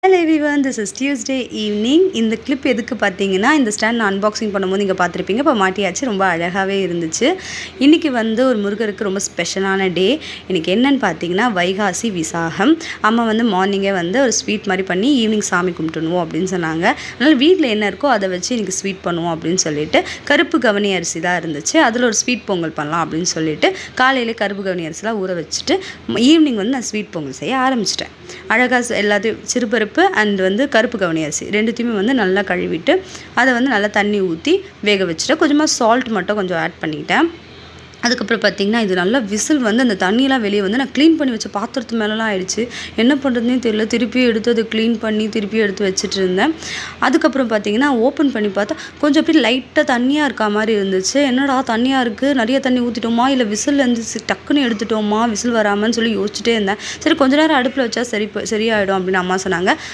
Hello everyone, this is Tuesday evening. இந்த clip எதுக்கு பார்த்தீங்கன்னா, இந்த ஸ்டாண்ட் நான் அன்பாக்சிங் பண்ணும்போது நீங்கள் பார்த்துருப்பீங்க. இப்போ மாட்டியாச்சு, ரொம்ப அழகாகவே இருந்துச்சு. இன்றைக்கி வந்து ஒரு முருகருக்கு ரொம்ப ஸ்பெஷலான டே. இன்றைக்கி என்னன்னு பார்த்தீங்கன்னா, வைகாசி விசாகம். அம்மா வந்து மார்னிங்கே வந்து ஒரு ஸ்வீட் மாதிரி பண்ணி ஈவினிங் சாமி கும்பிட்டுணுவோம் அப்படின்னு சொன்னாங்க. அதனால் வீட்டில் என்ன இருக்கோ அதை வச்சு இன்றைக்கி ஸ்வீட் பண்ணுவோம் அப்படின்னு சொல்லிட்டு கருப்பு கவனி அரிசி தான் இருந்துச்சு. அதில் ஒரு ஸ்வீட் பொங்கல் பண்ணலாம் அப்படின்னு சொல்லிட்டு காலையிலே கருப்பு கவனி அரிசிலாம் ஊற வச்சுட்டு ஈவினிங் வந்து நான் ஸ்வீட் பொங்கல் செய்ய ஆரம்பிச்சிட்டேன். அழகாக எல்லாத்தையும் சிறுபருப்பு அண்ட் வந்து கருப்பு கவனி அரிசி ரெண்டுத்தையுமே வந்து நல்லா கழுவிட்டு அதை வந்து நல்லா தண்ணி ஊற்றி வேக வச்சுட்டு கொஞ்சமாக சால்ட் மட்டும் கொஞ்சம் ஆட் பண்ணிக்கிட்டேன். அதுக்கப்புறம் பார்த்திங்கன்னா, இது நல்லா விசில் வந்து அந்த தண்ணியெலாம் வெளியே வந்து நான் க்ளீன் பண்ணி வச்ச பாத்திரத்து மேலெலாம் ஆயிடுச்சு. என்ன பண்ணுறதுனே தெரியல. திருப்பியும் எடுத்து அதை க்ளீன் பண்ணி திருப்பியும் எடுத்து வச்சுட்டு இருந்தேன். அதுக்கப்புறம் பார்த்திங்கன்னா, ஓப்பன் பண்ணி பார்த்தா கொஞ்சம் அப்படியே லைட்டாக தண்ணியாக இருக்கா மாதிரி இருந்துச்சு. என்னடா தண்ணியாக இருக்குது, நிறைய தண்ணி ஊற்றிட்டோமா, இல்லை விசில்லேருந்து டக்குன்னு எடுத்துட்டோமா விசில் வராமன்னு சொல்லி யோசிச்சுட்டே இருந்தேன். சரி கொஞ்ச நேரம் அடுப்பில் வச்சா சரியாயிடும் அப்படின்னு அம்மா சொன்னாங்க.